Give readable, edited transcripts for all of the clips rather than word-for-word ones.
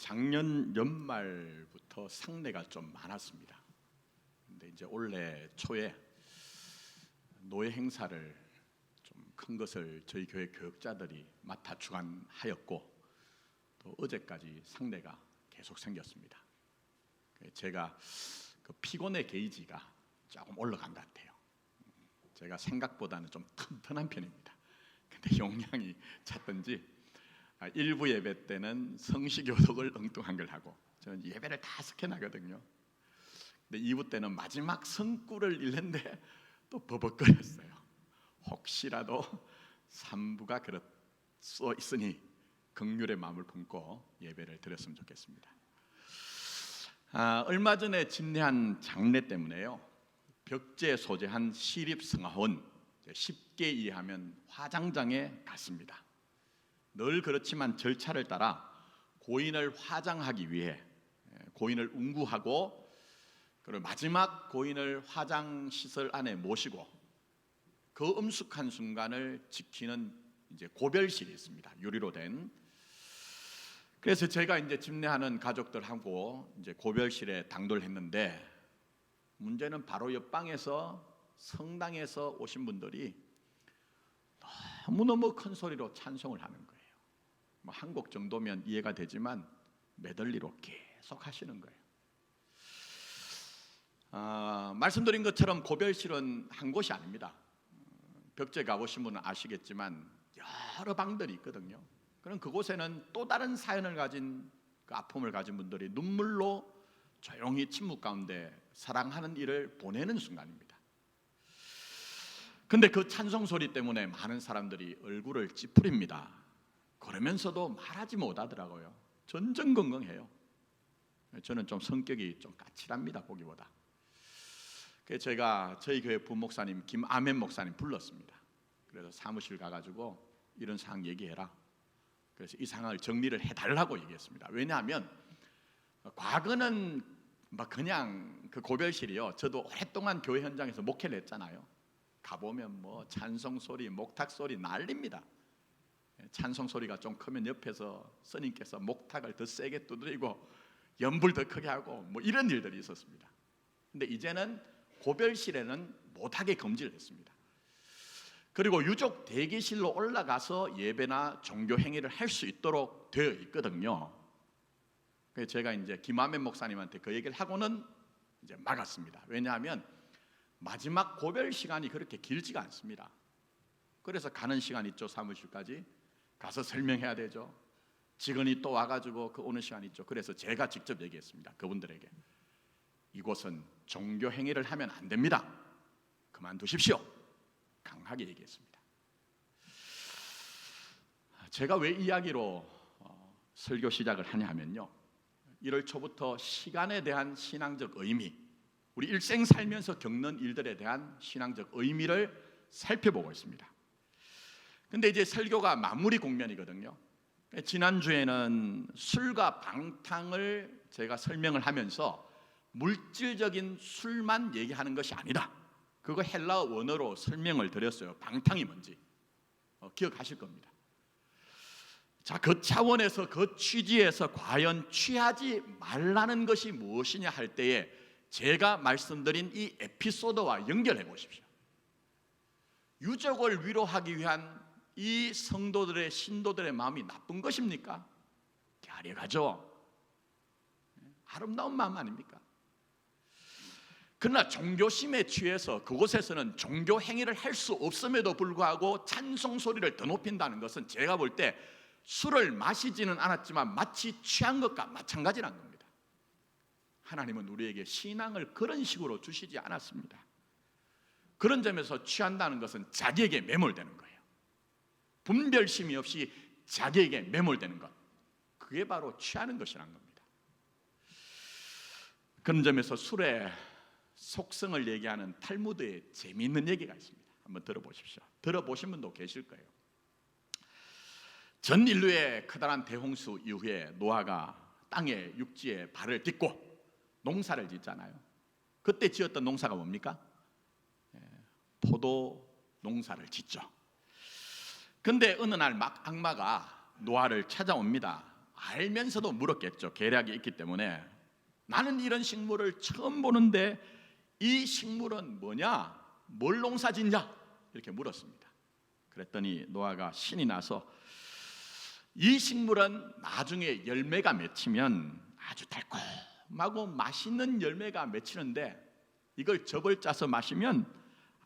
작년 연말부터 상례가 좀 많았습니다. 근데 이제 올해 초에 노예 행사를 좀 큰 것을 저희 교회 교역자들이 맡아 주관하였고, 또 어제까지 상례가 계속 생겼습니다. 제가 그 피곤의 게이지가 조금 올라간 것 같아요. 제가 생각보다는 좀 튼튼한 편입니다. 근데 용량이 찼던지 일부 예배 때는 성시교독을 엉뚱한 걸 하고, 저는 예배를 다 스캔하거든요. 근데 2부 때는 마지막 성구를 읽는데 또 버벅거렸어요. 혹시라도 3부가 그렇 써 있으니 긍휼의 마음을 품고 예배를 드렸으면 좋겠습니다. 얼마 전에 집례한 장례 때문에요, 벽제에 소재한 시립성화원, 쉽게 이해하면 화장장에 갔습니다. 늘 그렇지만 절차를 따라 고인을 화장하기 위해 고인을 운구하고, 그리고 마지막 고인을 화장시설 안에 모시고 그 엄숙한 순간을 지키는 이제 고별실이 있습니다. 유리로 된. 그래서 제가 이제 집례하는 가족들하고 이제 고별실에 당도를 했는데, 문제는 바로 옆방에서 성당에서 오신 분들이 너무너무 큰 소리로 찬송을 하는 거예요. 한 곡 정도면 이해가 되지만 메들리로 계속 하시는 거예요. 말씀드린 것처럼 고별실은 한 곳이 아닙니다. 벽제 가보신 분은 아시겠지만 여러 방들이 있거든요. 그럼 그곳에는 또 다른 사연을 가진, 그 아픔을 가진 분들이 눈물로 조용히 침묵 가운데 사랑하는 일을 보내는 순간입니다. 근데 그 찬송 소리 때문에 많은 사람들이 얼굴을 찌푸립니다. 그러면서도 말하지 못하더라고요. 전전긍긍해요. 저는 좀 성격이 좀 까칠합니다, 보기보다. 그래서 제가 저희 교회 부목사님 김아멘 목사님 불렀습니다. 그래서 사무실 가가지고 이런 상황 얘기해라. 그래서 이 상황을 정리를 해달라고 얘기했습니다. 왜냐하면 과거는 막 그냥 그 고별실이요, 저도 오랫동안 교회 현장에서 목회를 했잖아요. 가보면 뭐 찬송 소리, 목탁 소리 난립니다. 찬송 소리가 좀 크면 옆에서 스님께서 목탁을 더 세게 두드리고 연불 더 크게 하고 뭐 이런 일들이 있었습니다. 근데 이제는 고별실에는 못하게 금지를 했습니다. 그리고 유족 대기실로 올라가서 예배나 종교 행위를 할 수 있도록 되어 있거든요. 그래서 제가 이제 김아멘 목사님한테 그 얘기를 하고는 이제 막았습니다. 왜냐하면 마지막 고별 시간이 그렇게 길지가 않습니다. 그래서 가는 시간 있죠. 사무실까지 가서 설명해야 되죠. 직원이 또 와가지고 그 오는 시간 있죠. 그래서 제가 직접 얘기했습니다. 그분들에게 이곳은 종교 행위를 하면 안 됩니다. 그만두십시오. 강하게 얘기했습니다. 제가 왜 이야기로 설교 시작을 하냐 하면요, 1월 초부터 시간에 대한 신앙적 의미, 우리 일생 살면서 겪는 일들에 대한 신앙적 의미를 살펴보고 있습니다. 근데 이제 설교가 마무리 국면이거든요. 지난주에는 술과 방탕을 제가 설명을 하면서 물질적인 술만 얘기하는 것이 아니다, 그거 헬라어 원어로 설명을 드렸어요. 방탕이 뭔지 기억하실 겁니다. 자, 그 차원에서, 그 취지에서 과연 취하지 말라는 것이 무엇이냐 할 때에 제가 말씀드린 이 에피소드와 연결해 보십시오. 유족을 위로하기 위한 이 성도들의, 신도들의 마음이 나쁜 것입니까? 갸려가죠. 아름다운 마음 아닙니까? 그러나 종교심에 취해서 그곳에서는 종교 행위를 할 수 없음에도 불구하고 찬송 소리를 더 높인다는 것은 제가 볼 때 술을 마시지는 않았지만 마치 취한 것과 마찬가지라는 겁니다. 하나님은 우리에게 신앙을 그런 식으로 주시지 않았습니다. 그런 점에서 취한다는 것은 자기에게 매몰되는 거예요. 분별심이 없이 자기에게 매몰되는 것, 그게 바로 취하는 것이라는 겁니다. 그런 점에서 술의 속성을 얘기하는 탈무드에 재미있는 얘기가 있습니다. 한번 들어보십시오. 들어보신 분도 계실 거예요. 전 인류의 커다란 대홍수 이후에 노아가 땅에, 육지에 발을 딛고 농사를 짓잖아요. 그때 지었던 농사가 뭡니까? 포도 농사를 짓죠. 근데 어느 날 악마가 노아를 찾아옵니다. 알면서도 물었겠죠. 계략이 있기 때문에. 나는 이런 식물을 처음 보는데 이 식물은 뭐냐? 뭘 농사짓냐? 이렇게 물었습니다. 그랬더니 노아가 신이 나서 이 식물은 나중에 열매가 맺히면 아주 달콤하고 맛있는 열매가 맺히는데 이걸 즙을 짜서 마시면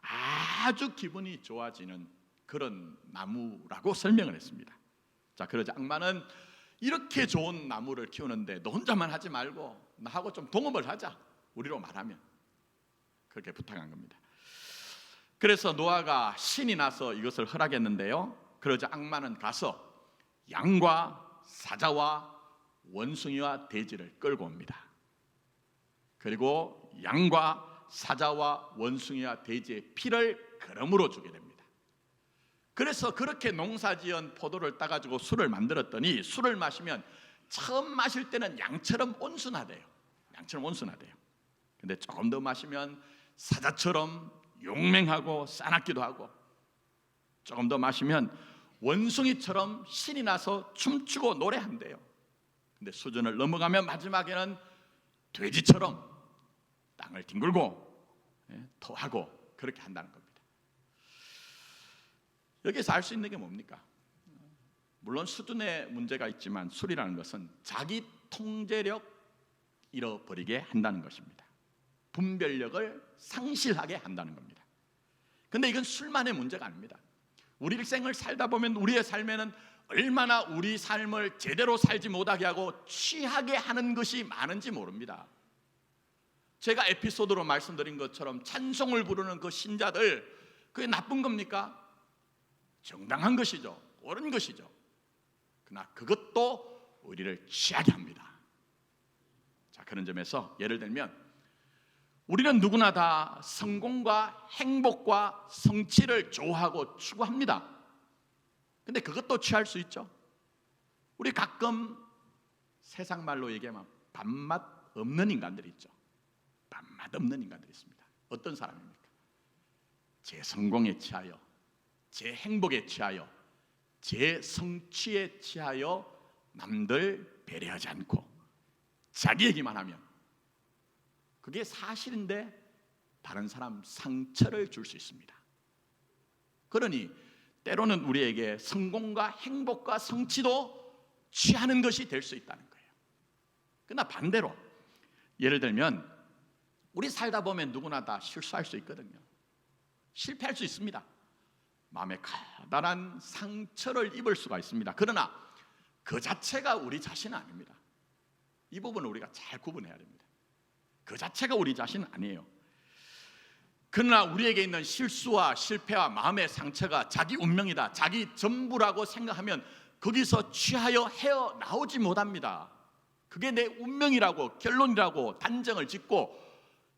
아주 기분이 좋아지는 그런 나무라고 설명을 했습니다. 자, 그러자 악마는 이렇게 좋은 나무를 키우는데 너 혼자만 하지 말고 나하고 좀 동업을 하자. 우리로 말하면 그렇게 부탁한 겁니다. 그래서 노아가 신이 나서 이것을 허락했는데요. 그러자 악마는 가서 양과 사자와 원숭이와 돼지를 끌고 옵니다. 그리고 양과 사자와 원숭이와 돼지의 피를 거름으로 주게 됩니다. 그래서 그렇게 농사지은 포도를 따가지고 술을 만들었더니 술을 마시면 처음 마실 때는 양처럼 온순하대요. 양처럼 온순하대요. 근데 조금 더 마시면 사자처럼 용맹하고 싸납기도 하고, 조금 더 마시면 원숭이처럼 신이 나서 춤추고 노래한대요. 근데 수준을 넘어가면 마지막에는 돼지처럼 땅을 뒹굴고 토하고 그렇게 한다는 겁니다. 여기서 알 수 있는 게 뭡니까? 물론 수준의 문제가 있지만 술이라는 것은 자기 통제력 잃어버리게 한다는 것입니다. 분별력을 상실하게 한다는 겁니다. 근데 이건 술만의 문제가 아닙니다. 우리 일생을 살다 보면 우리의 삶에는 얼마나 우리 삶을 제대로 살지 못하게 하고 취하게 하는 것이 많은지 모릅니다. 제가 에피소드로 말씀드린 것처럼 찬송을 부르는 그 신자들, 그게 나쁜 겁니까? 정당한 것이죠. 옳은 것이죠. 그러나 그것도 우리를 취하게 합니다. 자, 그런 점에서 예를 들면 우리는 누구나 다 성공과 행복과 성취를 좋아하고 추구합니다. 근데 그것도 취할 수 있죠. 우리 가끔 세상 말로 얘기하면 밥맛 없는 인간들이 있죠. 밥맛 없는 인간들이 있습니다. 어떤 사람입니까? 제 성공에 취하여, 제 행복에 취하여, 제 성취에 취하여 남들 배려하지 않고 자기 얘기만 하면 그게 사실인데 다른 사람 상처를 줄 수 있습니다. 그러니 때로는 우리에게 성공과 행복과 성취도 취하는 것이 될 수 있다는 거예요. 그러나 반대로 예를 들면 우리 살다 보면 누구나 다 실수할 수 있거든요. 실패할 수 있습니다. 마음에 커다란 상처를 입을 수가 있습니다. 그러나 그 자체가 우리 자신은 아닙니다. 이 부분을 우리가 잘 구분해야 됩니다. 그 자체가 우리 자신은 아니에요. 그러나 우리에게 있는 실수와 실패와 마음의 상처가 자기 운명이다, 자기 전부라고 생각하면 거기서 취하여 헤어나오지 못합니다. 그게 내 운명이라고 결론이라고 단정을 짓고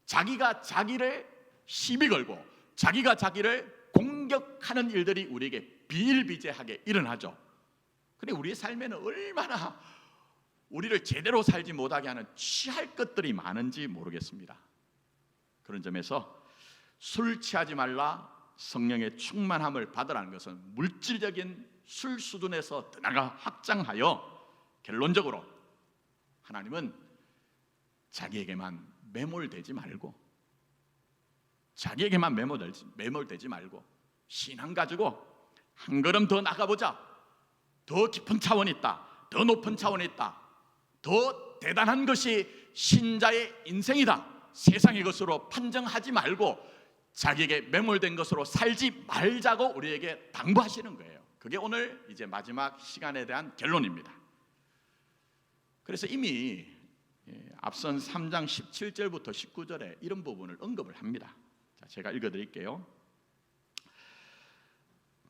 자기가 자기를 시비 걸고 자기가 자기를 공격하는 일들이 우리에게 비일비재하게 일어나죠. 그런데 우리의 삶에는 얼마나 우리를 제대로 살지 못하게 하는 취할 것들이 많은지 모르겠습니다. 그런 점에서 술 취하지 말라, 성령의 충만함을 받으라는 것은 물질적인 술 수준에서 더 나아가 확장하여 결론적으로 하나님은 자기에게만 매몰되지 말고, 자기에게만 매몰되지 말고 신앙 가지고 한 걸음 더 나가보자, 더 깊은 차원이 있다, 더 높은 차원이 있다, 더 대단한 것이 신자의 인생이다, 세상의 것으로 판정하지 말고 자기에게 매몰된 것으로 살지 말자고 우리에게 당부하시는 거예요. 그게 오늘 이제 마지막 시간에 대한 결론입니다. 그래서 이미 앞선 3장 17절부터 19절에 이런 부분을 언급을 합니다. 자, 제가 읽어드릴게요.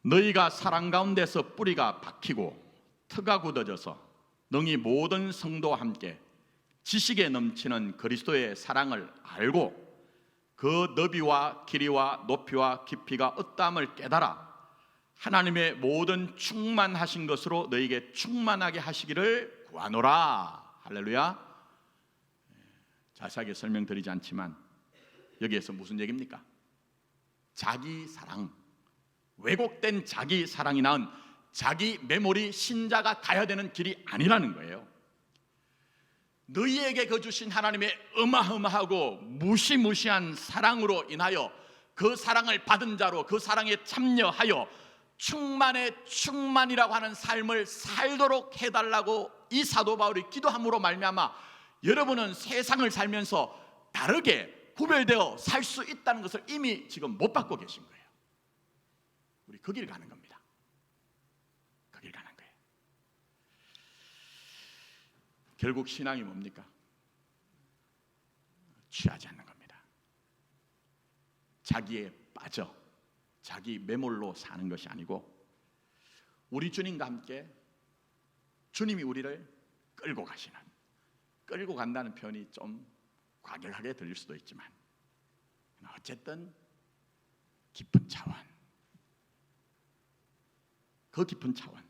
너희가 사랑 가운데서 뿌리가 박히고 터가 굳어져서 너희 모든 성도와 함께 지식에 넘치는 그리스도의 사랑을 알고 그 너비와 길이와 높이와 깊이가 어떠함을 깨달아 하나님의 모든 충만하신 것으로 너희에게 충만하게 하시기를 구하노라. 할렐루야. 자세하게 설명드리지 않지만 여기에서 무슨 얘기입니까? 자기 사랑, 왜곡된 자기 사랑이 낳은 자기 메모리 신자가 가야 되는 길이 아니라는 거예요. 너희에게 그 주신 하나님의 어마어마하고 무시무시한 사랑으로 인하여 그 사랑을 받은 자로 그 사랑에 참여하여 충만의 충만이라고 하는 삶을 살도록 해달라고 이 사도 바울이 기도함으로 말미암아 여러분은 세상을 살면서 다르게 구별되어 살 수 있다는 것을 이미 지금 못 받고 계신 거예요. 우리 그 길 가는 겁니다. 그 길 가는 거예요. 결국 신앙이 뭡니까? 취하지 않는 겁니다. 자기에 빠져 자기 매몰로 사는 것이 아니고 우리 주님과 함께 주님이 우리를 끌고 가시는, 끌고 간다는 표현이 좀 과격하게 들릴 수도 있지만 어쨌든 깊은 차원, 그 깊은 차원,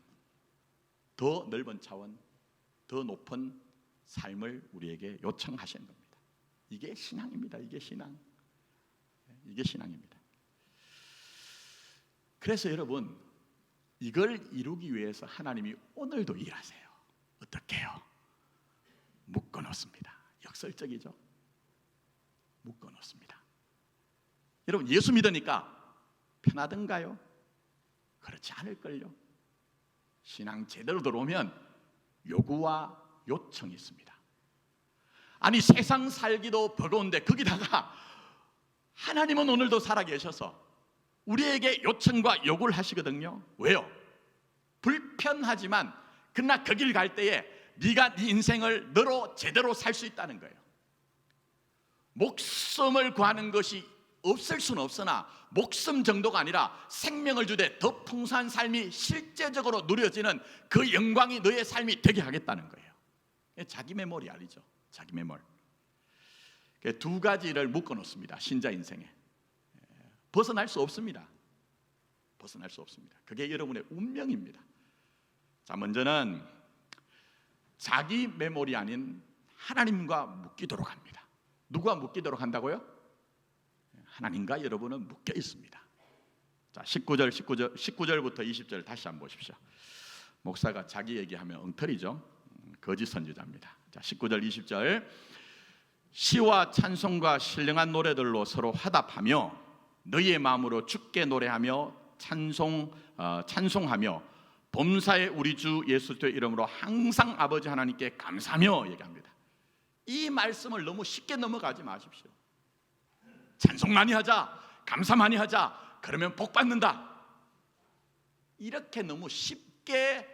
더 넓은 차원, 더 높은 삶을 우리에게 요청하시는 겁니다. 이게 신앙입니다. 이게 신앙. 이게 신앙입니다. 그래서 여러분, 이걸 이루기 위해서 하나님이 오늘도 일하세요. 어떻게 해요? 묶어놓습니다. 역설적이죠? 묶어놓습니다. 여러분, 예수 믿으니까 편하던가요? 그렇지 않을걸요. 신앙 제대로 들어오면 요구와 요청이 있습니다. 아니, 세상 살기도 버거운데 거기다가 하나님은 오늘도 살아계셔서 우리에게 요청과 요구를 하시거든요. 왜요? 불편하지만 그러나 그 길 갈 때에 네가 네 인생을 너로 제대로 살 수 있다는 거예요. 목숨을 구하는 것이 없을 수는 없으나 목숨 정도가 아니라 생명을 주되 더 풍성한 삶이 실제적으로 누려지는 그 영광이 너의 삶이 되게 하겠다는 거예요. 자기 메모리 알죠? 자기 메모리. 두 가지를 묶어놓습니다. 신자 인생에 벗어날 수 없습니다. 벗어날 수 없습니다. 그게 여러분의 운명입니다. 자, 먼저는 자기 메모리 아닌 하나님과 묶이도록 합니다. 누구와 묶이도록 한다고요? 하나님과 여러분은 묶여 있습니다. 자, 19절부터 20절 다시 한번 보십시오. 목사가 자기 얘기하면 엉터리죠. 거짓 선지자입니다. 자, 19절 20절. 시와 찬송과 신령한 노래들로 서로 화답하며 너희의 마음으로 주께 노래하며 찬송하며 범사의 우리 주 예수 그리스도의 이름으로 항상 아버지 하나님께 감사하며 얘기합니다. 이 말씀을 너무 쉽게 넘어가지 마십시오. 찬송 많이 하자, 감사 많이 하자, 그러면 복 받는다. 이렇게 너무 쉽게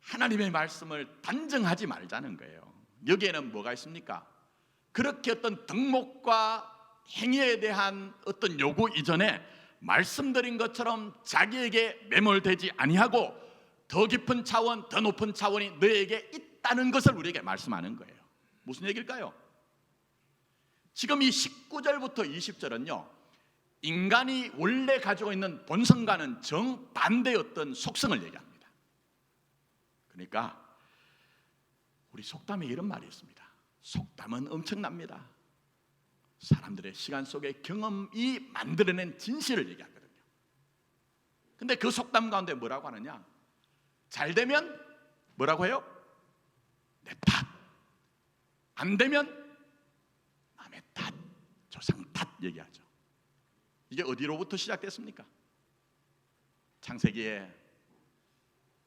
하나님의 말씀을 단정하지 말자는 거예요. 여기에는 뭐가 있습니까? 그렇게 어떤 덕목과 행위에 대한 어떤 요구 이전에 말씀드린 것처럼 자기에게 매몰되지 아니하고 더 깊은 차원, 더 높은 차원이 너에게 있다는 것을 우리에게 말씀하는 거예요. 무슨 얘기일까요? 지금 이 19절부터 20절은요, 인간이 원래 가지고 있는 본성과는 정반대의 어떤 속성을 얘기합니다. 그러니까 우리 속담에 이런 말이 있습니다. 속담은 엄청납니다. 사람들의 시간 속의 경험이 만들어낸 진실을 얘기하거든요. 근데 그 속담 가운데 뭐라고 하느냐? 잘 되면 뭐라고 해요? 내 탓. 안 되면 남의 탓, 조상 탓 얘기하죠. 이게 어디로부터 시작됐습니까? 창세기에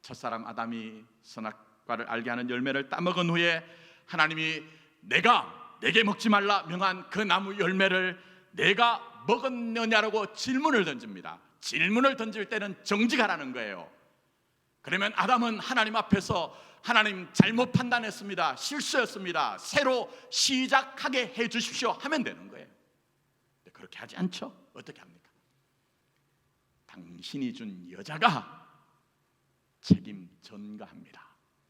첫사람 아담이 선악과를 알게 하는 열매를 따먹은 후에 하나님이 내게 먹지 말라 명한 그 나무 열매를 내가 먹었느냐라고 질문을 던집니다. 질문을 던질 때는 정직하라는 거예요. 그러면 아담은 하나님 앞에서 하나님 잘못 판단했습니다. 실수였습니다. 새로 시작하게 해 주십시오 하면 되는 거예요. 근데 그렇게 하지 않죠? 어떻게 합니까? 당신이 준 여자가 책임 전가합니다.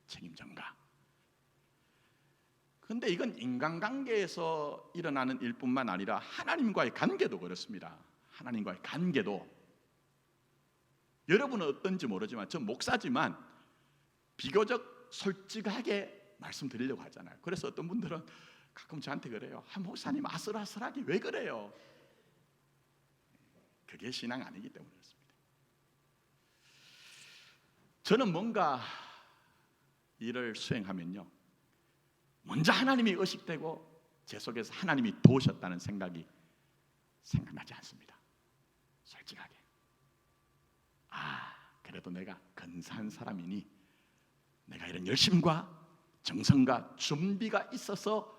책임 전가. 그런데 이건 인간관계에서 일어나는 일뿐만 아니라 하나님과의 관계도 그렇습니다. 하나님과의 관계도 여러분은 어떤지 모르지만 저 목사지만 비교적 솔직하게 말씀드리려고 하잖아요. 그래서 어떤 분들은 가끔 저한테 그래요. 목사님 아슬아슬하게 왜 그래요? 그게 신앙 아니기 때문에 그렇습니다. 저는 뭔가 일을 수행하면요, 먼저 하나님이 의식되고 제 속에서 하나님이 도우셨다는 생각이 생각나지 않습니다. 솔직하게. 그래도 내가 근사한 사람이니 내가 이런 열심과 정성과 준비가 있어서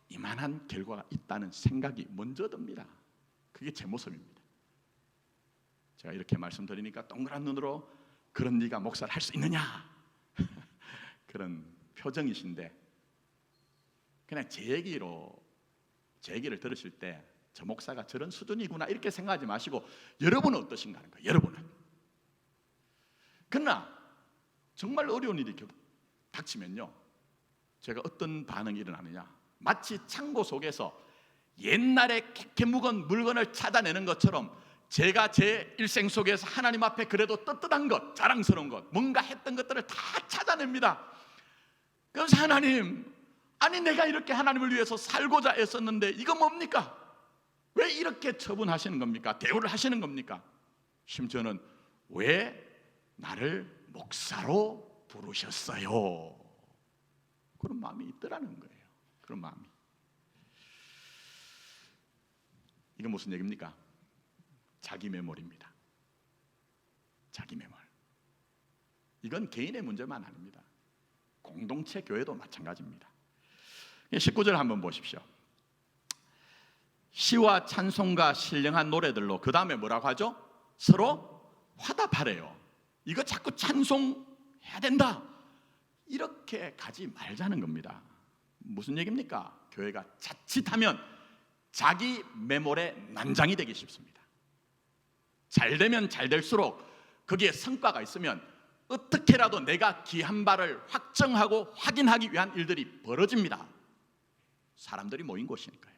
이만한 결과가 있다는 생각이 먼저 듭니다. 그게 제 모습입니다. 제가 이렇게 말씀드리니까 동그란 눈으로 그런 네가 목사를 할 수 있느냐 그런 표정이신데, 그냥 제 얘기를 들으실 때 저 목사가 저런 수준이구나 이렇게 생각하지 마시고 여러분은 어떠신가 하는 거예요. 여러분은. 그러나 정말 어려운 일이 닥치면요, 제가 어떤 반응이 일어나느냐, 마치 창고 속에서 옛날에 캐캐 묵은 물건을 찾아내는 것처럼 제가 제 일생 속에서 하나님 앞에 그래도 떳떳한 것, 자랑스러운 것, 뭔가 했던 것들을 다 찾아냅니다. 그래서 하나님, 아니 내가 이렇게 하나님을 위해서 살고자 애썼는데 이거 뭡니까? 왜 이렇게 처분하시는 겁니까? 대우를 하시는 겁니까? 심지어는 왜 나를 목사로 부르셨어요? 그런 마음이 있더라는 거예요. 그런 마음이. 이건 무슨 얘기입니까? 자기 매몰입니다. 자기 매몰. 이건 개인의 문제만 아닙니다. 공동체 교회도 마찬가지입니다. 19절 한번 보십시오. 시와 찬송과 신령한 노래들로, 그 다음에 뭐라고 하죠? 서로 화답하래요. 이거 자꾸 찬송해야 된다, 이렇게 가지 말자는 겁니다. 무슨 얘기입니까? 교회가 자칫하면 자기 매몰의 난장이 되기 쉽습니다. 잘 되면 잘 될수록 거기에 성과가 있으면 어떻게라도 내가 기한 바를 확정하고 확인하기 위한 일들이 벌어집니다. 사람들이 모인 곳이니까요.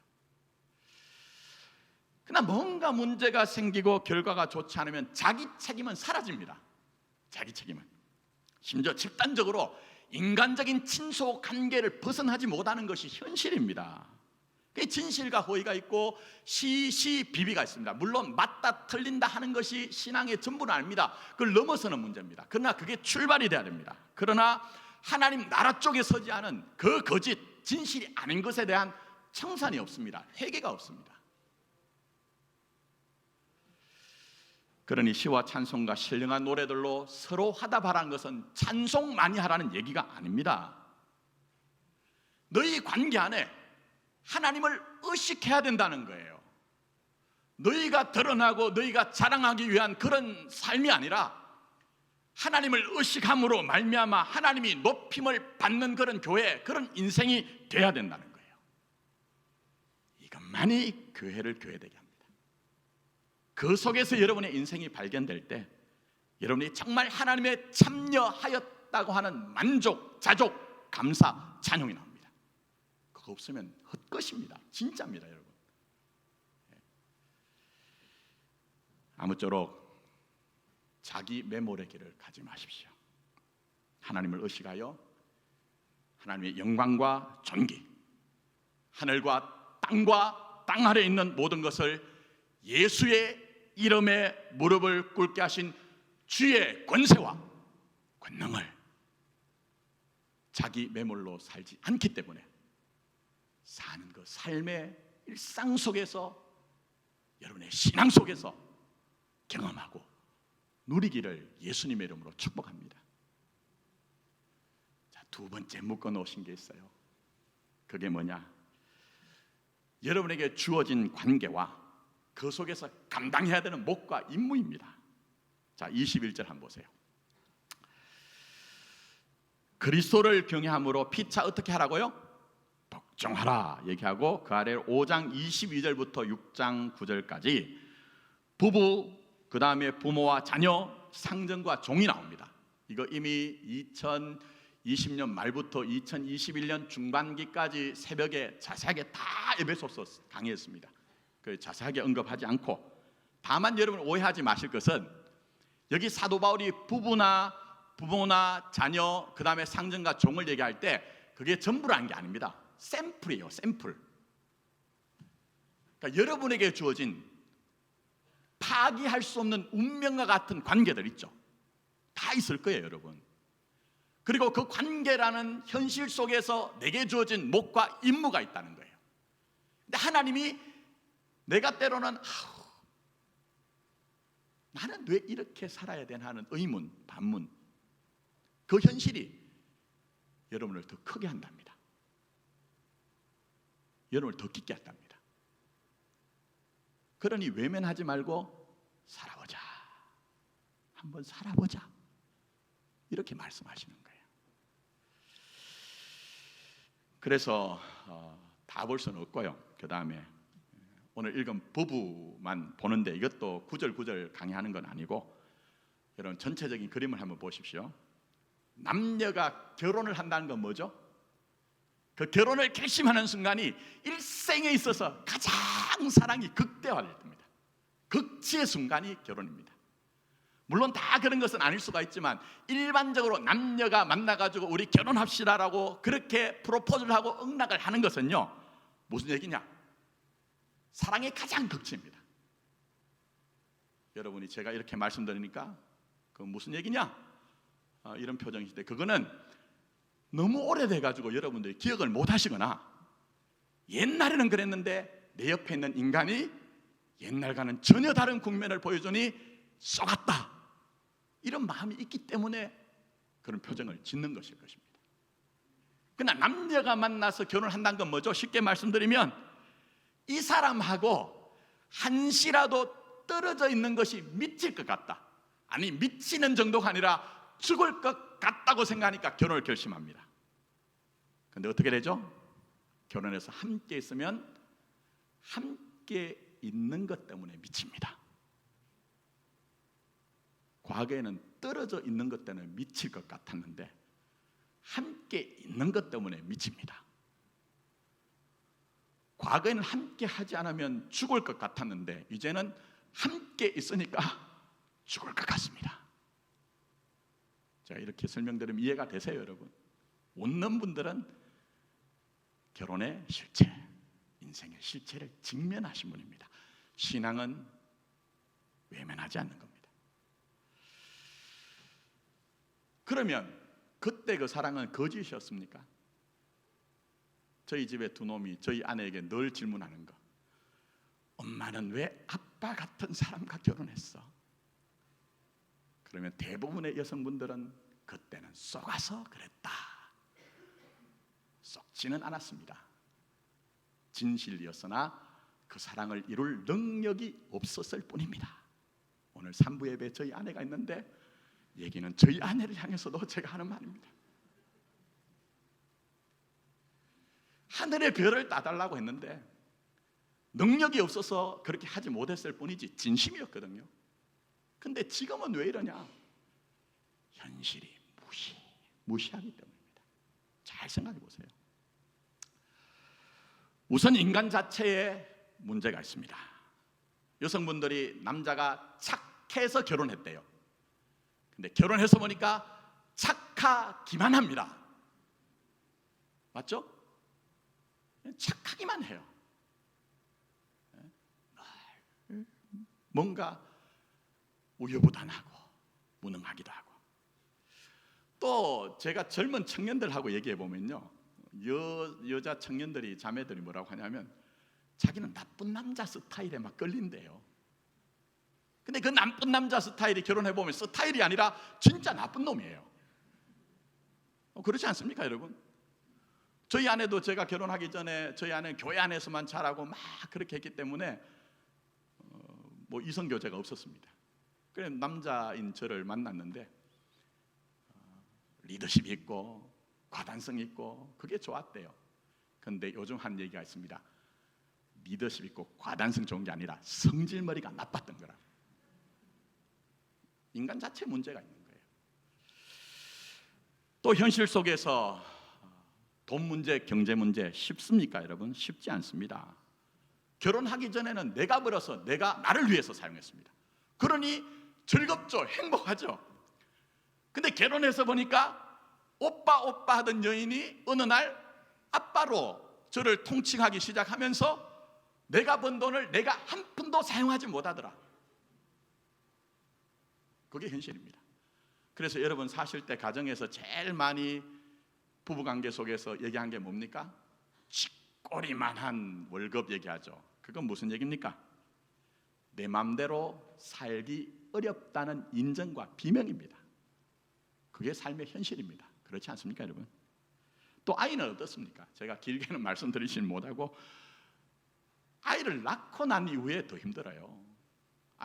그러나 뭔가 문제가 생기고 결과가 좋지 않으면 자기 책임은 사라집니다. 자기 책임은. 심지어 집단적으로 인간적인 친소 관계를 벗어나지 못하는 것이 현실입니다. 진실과 허위가 있고 시시비비가 있습니다. 물론 맞다 틀린다 하는 것이 신앙의 전부는 아닙니다. 그걸 넘어서는 문제입니다. 그러나 그게 출발이 돼야 됩니다. 그러나 하나님 나라 쪽에 서지 않은 그 거짓, 진실이 아닌 것에 대한 청산이 없습니다. 회개가 없습니다. 그러니 시와 찬송과 신령한 노래들로 서로 화답하라는 것은 찬송 많이 하라는 얘기가 아닙니다. 너희 관계 안에 하나님을 의식해야 된다는 거예요. 너희가 드러나고 너희가 자랑하기 위한 그런 삶이 아니라 하나님을 의식함으로 말미암아 하나님이 높임을 받는 그런 교회, 그런 인생이 돼야 된다는 거예요. 이것만이 교회를 교회되게 합니다. 그 속에서 여러분의 인생이 발견될 때 여러분이 정말 하나님에 참여하였다고 하는 만족, 자족, 감사, 찬용이 나옵니다. 그거 없으면 헛것입니다. 진짜입니다, 여러분. 아무쪼록 자기 매몰의 길을 가지 마십시오. 하나님을 의식하여 하나님의 영광과 존귀, 하늘과 땅 아래에 있는 모든 것을 예수의 이름에 무릎을 꿇게 하신 주의 권세와 권능을 자기 매몰로 살지 않기 때문에 사는 그 삶의 일상 속에서, 여러분의 신앙 속에서 경험하고 누리기를 예수님의 이름으로 축복합니다. 자, 두 번째 묶어 놓으신 게 있어요. 그게 뭐냐? 여러분에게 주어진 관계와 그 속에서 감당해야 되는 몫과 임무입니다. 자, 21절 한번 보세요. 그리스도를 경외함으로 피차 어떻게 하라고요? 복종하라 얘기하고, 그 아래 5장 22절부터 6장 9절까지 부부, 그 다음에 부모와 자녀, 상전과 종이 나옵니다. 이거 이미 2020년 말부터 2021년 중반기까지 새벽에 자세하게 다 에베소서 강의했습니다. 그 자세하게 언급하지 않고, 다만 여러분 오해하지 마실 것은 여기 사도 바울이 부부나 부모나 자녀, 그 다음에 상전과 종을 얘기할 때 그게 전부라는 게 아닙니다. 샘플이에요. 샘플. 그러니까 여러분에게 주어진 파기할 수 없는 운명과 같은 관계들 있죠. 다 있을 거예요, 여러분. 그리고 그 관계라는 현실 속에서 내게 주어진 몫과 임무가 있다는 거예요. 근데 하나님이 내가 때로는 나는 왜 이렇게 살아야 되나 하는 의문, 반문, 그 현실이 여러분을 더 크게 한답니다. 여러분을 더 깊게 한답니다. 그러니 외면하지 말고 살아보자. 한번 살아보자. 이렇게 말씀하시는 거예요. 그래서 다 볼 수는 없고요. 그 다음에 오늘 읽은 부부만 보는데 이것도 구절구절 강의하는 건 아니고 여러분 전체적인 그림을 한번 보십시오. 남녀가 결혼을 한다는 건 뭐죠? 그 결혼을 결심하는 순간이 일생에 있어서 가장 사랑이 극대화될 때입니다. 극치의 순간이 결혼입니다. 물론 다 그런 것은 아닐 수가 있지만 일반적으로 남녀가 만나가지고 우리 결혼합시다라고 그렇게 프로포즈를 하고 응낙을 하는 것은요, 무슨 얘기냐? 사랑의 가장 극치입니다. 여러분이 제가 이렇게 말씀드리니까 그 무슨 얘기냐? 이런 표정이신데 그거는 너무 오래돼가지고 여러분들이 기억을 못 하시거나 옛날에는 그랬는데 내 옆에 있는 인간이 옛날과는 전혀 다른 국면을 보여주니 쏘갔다, 이런 마음이 있기 때문에 그런 표정을 짓는 것일 것입니다. 그러나 남녀가 만나서 결혼을 한다는 건 뭐죠? 쉽게 말씀드리면 이 사람하고 한시라도 떨어져 있는 것이 미칠 것 같다, 아니 미치는 정도가 아니라 죽을 것 같다고 생각하니까 결혼을 결심합니다. 그런데 어떻게 되죠? 결혼해서 함께 있으면 함께 있는 것 때문에 미칩니다. 과거에는 떨어져 있는 것 때문에 미칠 것 같았는데 함께 있는 것 때문에 미칩니다. 과거에는 함께 하지 않으면 죽을 것 같았는데 이제는 함께 있으니까 죽을 것 같습니다. 제가 이렇게 설명드리면 이해가 되세요, 여러분? 웃는 분들은 결혼의 실체, 인생의 실체를 직면하신 분입니다. 신앙은 외면하지 않는 겁니다. 그러면 그때 그 사랑은 거짓이었습니까? 저희 집에 두 놈이 저희 아내에게 늘 질문하는 거, 엄마는 왜 아빠 같은 사람과 결혼했어? 그러면 대부분의 여성분들은 그때는 쏘가서 그랬다, 썩지는 않았습니다. 진실이었으나 그 사랑을 이룰 능력이 없었을 뿐입니다. 오늘 3부 예배 저희 아내가 있는데 얘기는 저희 아내를 향해서도 제가 하는 말입니다. 하늘의 별을 따달라고 했는데 능력이 없어서 그렇게 하지 못했을 뿐이지 진심이었거든요. 근데 지금은 왜 이러냐? 현실이 무시하기 때문입니다. 잘 생각해 보세요. 우선 인간 자체에 문제가 있습니다. 여성분들이 남자가 착해서 결혼했대요. 근데 결혼해서 보니까 착하기만 합니다. 맞죠? 착하기만 해요. 뭔가 우유부단하고 무능하기도 하고. 또 제가 젊은 청년들하고 얘기해 보면요, 여자 청년들이, 자매들이 뭐라고 하냐면 자기는 나쁜 남자 스타일에 막 끌린대요. 근데 그 나쁜 남자 스타일이 결혼해 보면 스타일이 아니라 진짜 나쁜 놈이에요. 그렇지 않습니까, 여러분? 저희 아내도 제가 결혼하기 전에 저희 아내는 교회 안에서만 자라고 막 그렇게 했기 때문에 뭐 이성 교제가 없었습니다. 그래 남자인 저를 만났는데 리더십이 있고 과단성 있고 그게 좋았대요. 그런데 요즘 한 얘기가 있습니다. 리더십 있고 과단성 좋은 게 아니라 성질머리가 나빴던 거라. 인간 자체에 문제가 있는 거예요. 또 현실 속에서 돈 문제, 경제 문제 쉽습니까, 여러분? 쉽지 않습니다. 결혼하기 전에는 내가 벌어서 내가 나를 위해서 사용했습니다. 그러니 즐겁죠, 행복하죠. 근데 결혼해서 보니까 오빠 하던 여인이 어느 날 아빠로 저를 통칭하기 시작하면서 내가 번 돈을 내가 한 푼도 사용하지 못하더라. 그게 현실입니다. 그래서 여러분 사실 때 가정에서 제일 많이 부부관계 속에서 얘기한 게 뭡니까? 쥐꼬리만한 월급 얘기하죠. 그건 무슨 얘기입니까? 내 맘대로 살기 어렵다는 인정과 비명입니다. 그게 삶의 현실입니다. 그렇지 않습니까, 여러분? 또 아이는 어떻습니까? 제가 길게는 말씀드리진 못하고 아이를 낳고 난 이후에 더 힘들어요.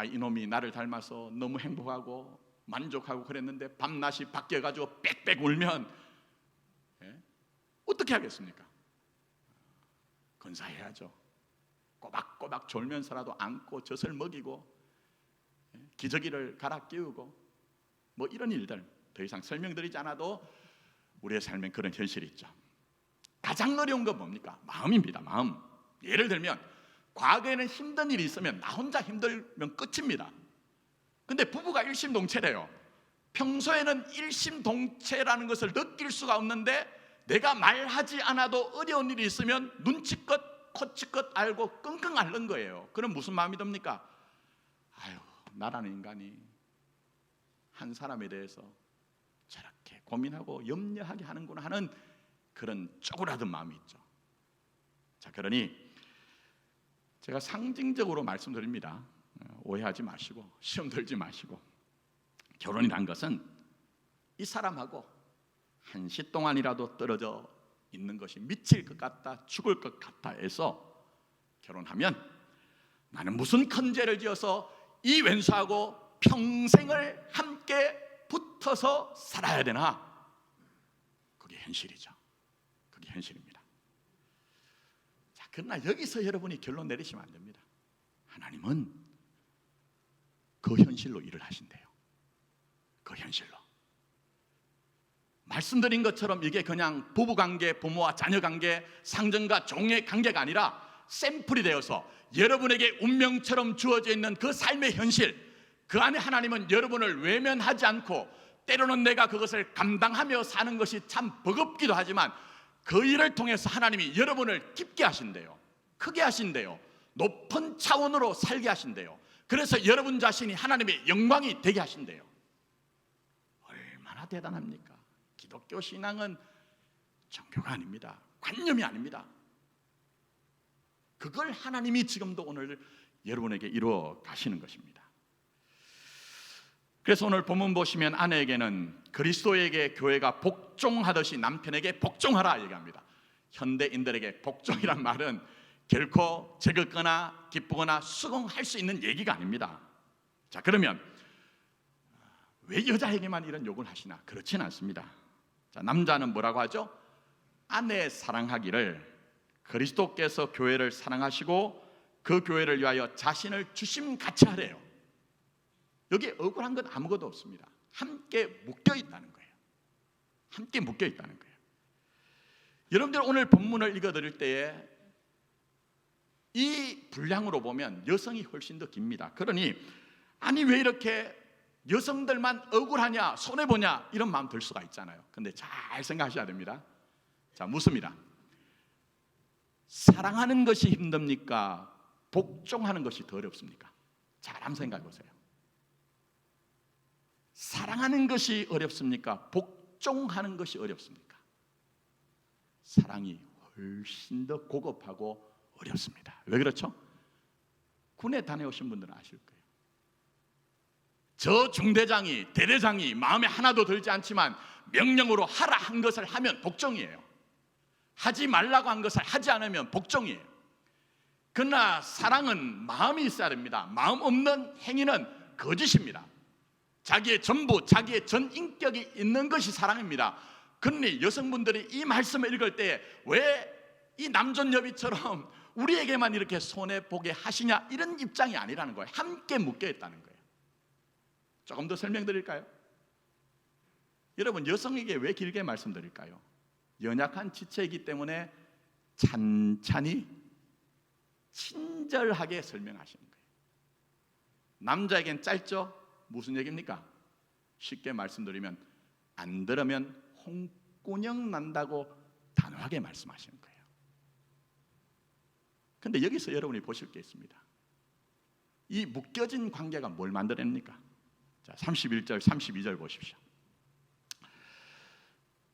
이놈이 나를 닮아서 너무 행복하고 만족하고 그랬는데 밤낮이 바뀌어가지고 빽빽 울면 어떻게 하겠습니까? 건사해야죠. 꼬박꼬박 졸면서라도 안고 젖을 먹이고 기저귀를 갈아 끼우고 뭐 이런 일들 더 이상 설명드리지 않아도 우리의 삶엔 그런 현실이 있죠. 가장 어려운 건 뭡니까? 마음입니다. 마음. 예를 들면 과거에는 힘든 일이 있으면 나 혼자 힘들면 끝입니다. 근데 부부가 일심동체래요. 평소에는 일심동체라는 것을 느낄 수가 없는데 내가 말하지 않아도 어려운 일이 있으면 눈치껏 코치껏 알고 끙끙 앓는 거예요. 그럼 무슨 마음이 듭니까? 아유, 나라는 인간이 한 사람에 대해서 저렇게 고민하고 염려하게 하는구나 하는 그런 쪼그라든 마음이 있죠. 자, 그러니 제가 상징적으로 말씀드립니다. 오해하지 마시고 시험 들지 마시고 결혼이란 것은 이 사람하고 한시 동안이라도 떨어져 있는 것이 미칠 것 같다, 죽을 것 같다 해서 결혼하면 나는 무슨 큰 죄를 지어서 이 왼수하고 평생을 함께 붙어서 살아야 되나? 그게 현실이죠. 그게 현실입니다. 자, 그러나 여기서 여러분이 결론 내리시면 안 됩니다. 하나님은 그 현실로 일을 하신대요. 그 현실로. 말씀드린 것처럼 이게 그냥 부부관계, 부모와 자녀관계, 상전과 종의 관계가 아니라 샘플이 되어서 여러분에게 운명처럼 주어져 있는 그 삶의 현실, 그 안에 하나님은 여러분을 외면하지 않고 때로는 내가 그것을 감당하며 사는 것이 참 버겁기도 하지만 그 일을 통해서 하나님이 여러분을 깊게 하신대요. 크게 하신대요. 높은 차원으로 살게 하신대요. 그래서 여러분 자신이 하나님의 영광이 되게 하신대요. 얼마나 대단합니까? 기독교 신앙은 종교가 아닙니다. 관념이 아닙니다. 그걸 하나님이 지금도 오늘 여러분에게 이루어 가시는 것입니다. 그래서 오늘 본문 보시면 아내에게는 그리스도에게 교회가 복종하듯이 남편에게 복종하라 얘기합니다. 현대인들에게 복종이란 말은 결코 즐겁거나 기쁘거나 수긍할 수 있는 얘기가 아닙니다. 자, 그러면 왜 여자에게만 이런 요구를 하시나? 그렇지는 않습니다. 자, 남자는 뭐라고 하죠? 아내 사랑하기를 그리스도께서 교회를 사랑하시고 그 교회를 위하여 자신을 주심같이 하래요. 여기 억울한 건 아무것도 없습니다. 함께 묶여 있다는 거예요. 함께 묶여 있다는 거예요. 여러분들 오늘 본문을 읽어드릴 때에 이 분량으로 보면 여성이 훨씬 더 깁니다. 그러니 아니 왜 이렇게 여성들만 억울하냐, 손해보냐 이런 마음 들 수가 있잖아요. 근데 잘 생각하셔야 됩니다. 자, 묻습니다. 사랑하는 것이 힘듭니까? 복종하는 것이 더 어렵습니까? 잘 한번 생각해 보세요. 사랑하는 것이 어렵습니까? 복종하는 것이 어렵습니까? 사랑이 훨씬 더 고급하고 어렵습니다. 왜 그렇죠? 군에 다녀오신 분들은 아실 거예요. 저 중대장이, 대대장이 마음에 하나도 들지 않지만 명령으로 하라 한 것을 하면 복종이에요. 하지 말라고 한 것을 하지 않으면 복종이에요. 그러나 사랑은 마음이 있어야 됩니다. 마음 없는 행위는 거짓입니다. 자기의 전부, 자기의 전 인격이 있는 것이 사랑입니다. 그러니 여성분들이 이 말씀을 읽을 때 왜 이 남존여비처럼 우리에게만 이렇게 손해보게 하시냐 이런 입장이 아니라는 거예요. 함께 묶여 있다는 거예요. 조금 더 설명드릴까요? 여러분, 여성에게 왜 길게 말씀드릴까요? 연약한 지체이기 때문에 찬찬히 친절하게 설명하시는 거예요. 남자에겐 짧죠? 무슨 얘기입니까? 쉽게 말씀드리면 안 들으면 홍군형 난다고 단호하게 말씀하시는 거예요. 그런데 여기서 여러분이 보실 게 있습니다. 이 묶여진 관계가 뭘 만들어냅니까? 자, 31절, 32절 보십시오.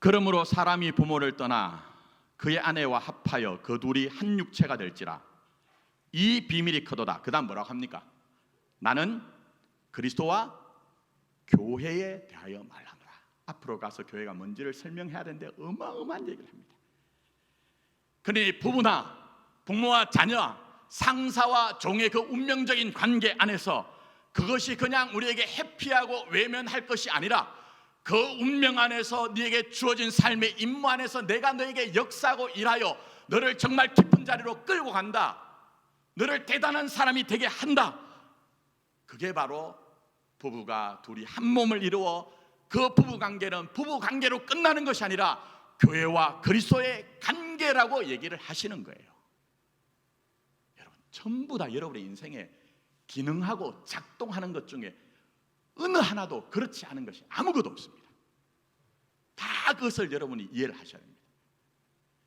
그러므로 사람이 부모를 떠나 그의 아내와 합하여 그 둘이 한 육체가 될지라. 이 비밀이 크도다. 그 다음 뭐라고 합니까? 나는 그리스도와 교회에 대하여 말하노라. 앞으로 가서 교회가 뭔지를 설명해야 되는데 어마어마한 얘기를 합니다. 그러니 부부나 부모와 자녀, 상사와 종의 그 운명적인 관계 안에서 그것이 그냥 우리에게 해피하고 외면할 것이 아니라 그 운명 안에서 네게 주어진 삶의 임무 안에서 내가 너에게 역사하고 일하여 너를 정말 깊은 자리로 끌고 간다. 너를 대단한 사람이 되게 한다. 그게 바로 부부가 둘이 한 몸을 이루어 그 부부 관계는 부부 관계로 끝나는 것이 아니라 교회와 그리스도의 관계라고 얘기를 하시는 거예요. 여러분, 전부 다 여러분의 인생에 기능하고 작동하는 것 중에 어느 하나도 그렇지 않은 것이 아무것도 없습니다. 다 그것을 여러분이 이해를 하셔야 됩니다.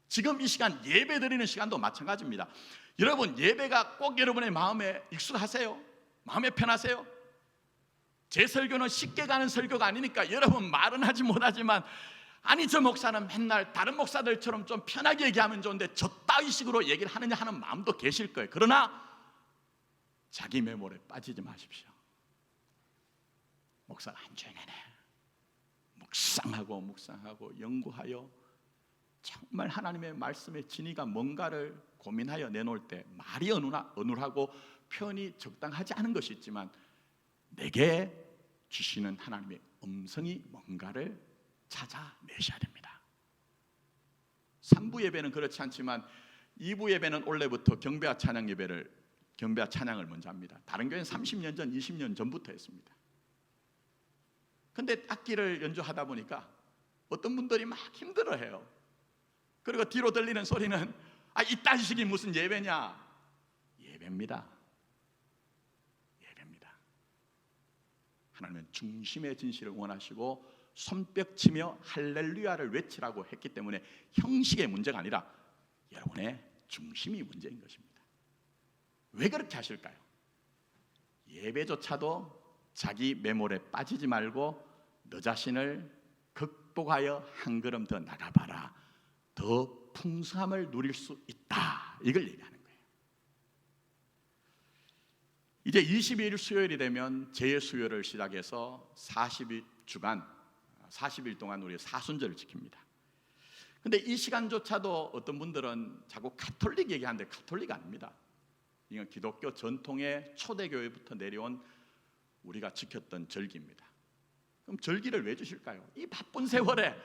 지금 이 시간 예배 드리는 시간도 마찬가지입니다. 여러분, 예배가 꼭 여러분의 마음에 익숙하세요? 마음에 편하세요? 제 설교는 쉽게 가는 설교가 아니니까 여러분 말은 하지 못하지만 아니 저 목사는 맨날 다른 목사들처럼 좀 편하게 얘기하면 좋은데 저 따위 식으로 얘기를 하느냐 하는 마음도 계실 거예요. 그러나 자기 매몰에 빠지지 마십시오. 목사가 한 주에 내내 묵상하고 연구하여 정말 하나님의 말씀의 진리가 뭔가를 고민하여 내놓을 때 말이 어눌하고 표현이 적당하지 않은 것이 있지만 내게 주시는 하나님의 음성이 뭔가를 찾아내셔야 됩니다. 3부 예배는 그렇지 않지만 2부 예배는 원래부터 경배와 찬양을 먼저 합니다. 다른 교회는 30년 전, 20년 전부터 했습니다. 근데 악기를 연주하다 보니까 어떤 분들이 막 힘들어해요. 그리고 뒤로 들리는 소리는 이딴 식이 무슨 예배냐? 예배입니다. 하나님은 중심의 진실을 원하시고 손뼉치며 할렐루야를 외치라고 했기 때문에 형식의 문제가 아니라 여러분의 중심이 문제인 것입니다. 왜 그렇게 하실까요? 예배조차도 자기 매몰에 빠지지 말고 너 자신을 극복하여 한 걸음 더 나가봐라. 더 풍성함을 누릴 수 있다. 이걸 얘기하는 거예요. 이제 22일 수요일이 되면 제 수요를 시작해서 40일 동안 우리 사순절을 지킵니다. 근데 이 시간조차도 어떤 분들은 자꾸 가톨릭 얘기하는데 가톨릭 아닙니다. 이건 기독교 전통의 초대교회부터 내려온 우리가 지켰던 절기입니다. 그럼 절기를 왜 주실까요? 이 바쁜 세월에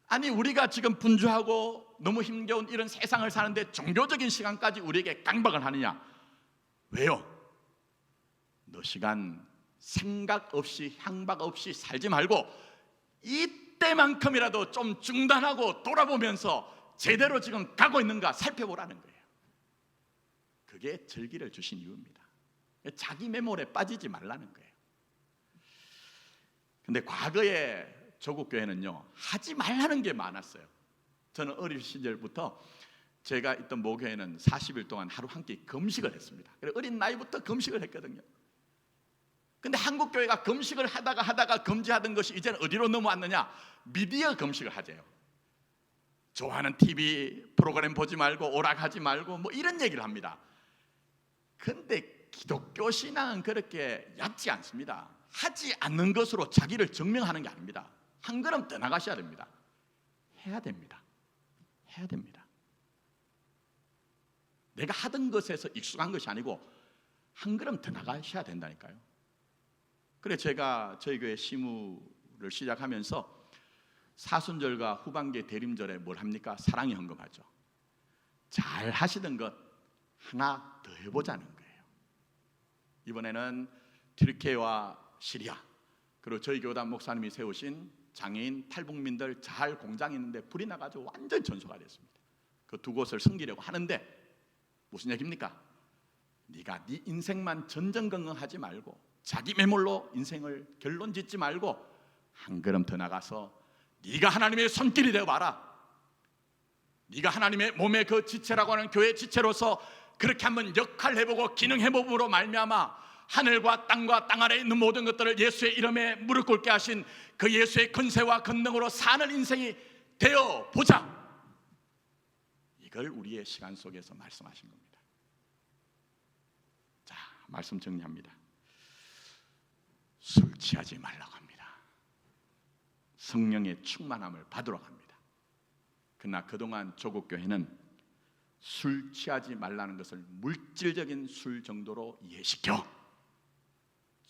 아니 우리가 지금 분주하고 너무 힘겨운 이런 세상을 사는데 종교적인 시간까지 우리에게 강박을 하느냐? 왜요? 너 시간 생각 없이 향박 없이 살지 말고 이때만큼이라도 좀 중단하고 돌아보면서 제대로 지금 가고 있는가 살펴보라는 거예요. 그게 절기를 주신 이유입니다. 자기 매몰에 빠지지 말라는 거예요. 근데 과거에 조국 교회는요 하지 말라는 게 많았어요. 저는 어릴 시절부터 제가 있던 모교회는 40일 동안 하루 한 끼 금식을 했습니다. 그래서 어린 나이부터 금식을 했거든요. 근데 한국 교회가 금식을 하다가 금지하던 것이 이제는 어디로 넘어왔느냐? 미디어 금식을 하재요. 좋아하는 TV 프로그램 보지 말고 오락하지 말고 뭐 이런 얘기를 합니다. 근데 기독교 신앙은 그렇게 얕지 않습니다. 하지 않는 것으로 자기를 증명하는 게 아닙니다. 한 걸음 더 나가셔야 됩니다. 해야 됩니다. 내가 하던 것에서 익숙한 것이 아니고 한 걸음 더 나가셔야 된다니까요. 그래 제가 저희 교회 시무를 시작하면서 사순절과 후반기 대림절에 뭘 합니까? 사랑의 헌금하죠. 잘 하시던 것 하나 더 해보자는 거예요. 이번에는 튀르키예와 시리아 그리고 저희 교단 목사님이 세우신 장애인 탈북민들 잘 공장이 있는데 불이 나가지고 완전 전소가 됐습니다. 그 두 곳을 섬기려고 하는데 무슨 얘기입니까? 네가 네 인생만 전전긍긍하지 말고 자기 매몰로 인생을 결론 짓지 말고 한 걸음 더 나가서 네가 하나님의 손길이 되어봐라. 네가 하나님의 몸의 그 지체라고 하는 교회 지체로서 그렇게 한번 역할해보고 기능해봄으로 말미암아 하늘과 땅과 땅 아래에 있는 모든 것들을 예수의 이름에 무릎 꿇게 하신 그 예수의 권세와 권능으로 사는 인생이 되어 보자. 이걸 우리의 시간 속에서 말씀하신 겁니다. 자, 말씀 정리합니다. 술 취하지 말라고 합니다. 성령의 충만함을 받으러 갑니다. 그러나 그동안 조국교회는 술 취하지 말라는 것을 물질적인 술 정도로 이해시켜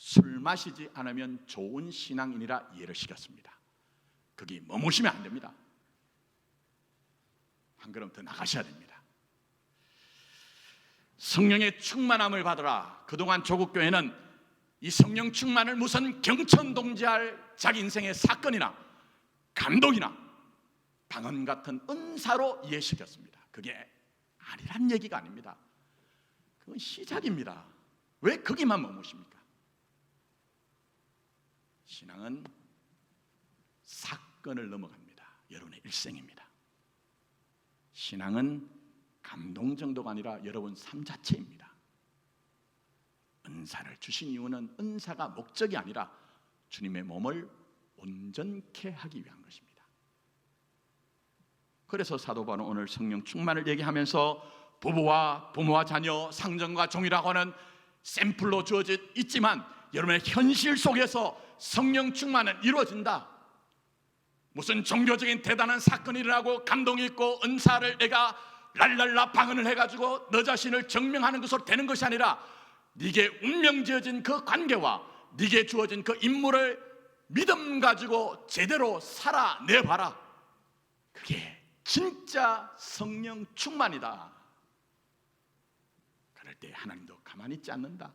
술 마시지 않으면 좋은 신앙인이라 이해를 시켰습니다. 거기 머무시면 안 됩니다. 한 걸음 더 나가셔야 됩니다. 성령의 충만함을 받으라. 그동안 조국교회는 이 성령 충만을 무슨 경천동지할 자기 인생의 사건이나 감동이나 방언 같은 은사로 이해시켰습니다. 그게 아니란 얘기가 아닙니다. 그건 시작입니다. 왜 거기만 머무십니까? 신앙은 사건을 넘어갑니다. 여러분의 일생입니다. 신앙은 감동 정도가 아니라 여러분 삶 자체입니다. 은사를 주신 이유는 은사가 목적이 아니라 주님의 몸을 온전케 하기 위한 것입니다. 그래서 사도 바울은 오늘 성령 충만을 얘기하면서 부부와 부모와 자녀, 상전과 종이라고 하는 샘플로 주어져 있지만 여러분의 현실 속에서 성령 충만은 이루어진다. 무슨 종교적인 대단한 사건이 일어나고 감동이 있고 은사를 내가 랄랄라 방언을 해가지고 너 자신을 증명하는 것으로 되는 것이 아니라 네게 운명 지어진 그 관계와 네게 주어진 그 임무를 믿음 가지고 제대로 살아내봐라. 그게 진짜 성령 충만이다. 그럴 때 하나님도 가만히 있지 않는다.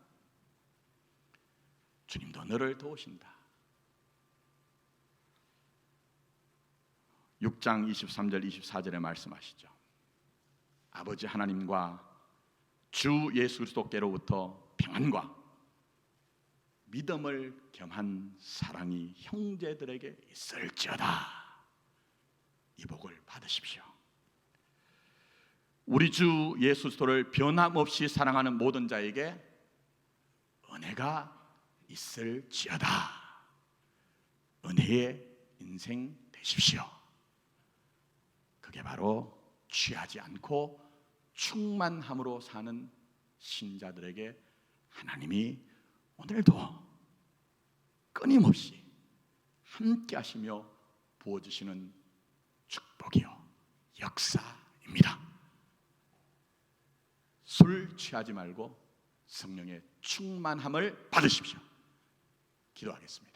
주님도 너를 도우신다. 6장 23절 24절에 말씀하시죠. 아버지 하나님과 주 예수 그리스도께로부터 평안과 믿음을 겸한 사랑이 형제들에게 있을지어다. 이 복을 받으십시오. 우리 주 예수 그리스도를 변함없이 사랑하는 모든 자에게 은혜가 있을지어다. 은혜의 인생 되십시오. 그게 바로 취하지 않고 충만함으로 사는 신자들에게 하나님이 오늘도 끊임없이 함께 하시며 부어주시는 축복이요 역사입니다. 술 취하지 말고 성령의 충만함을 받으십시오. 기도하겠습니다.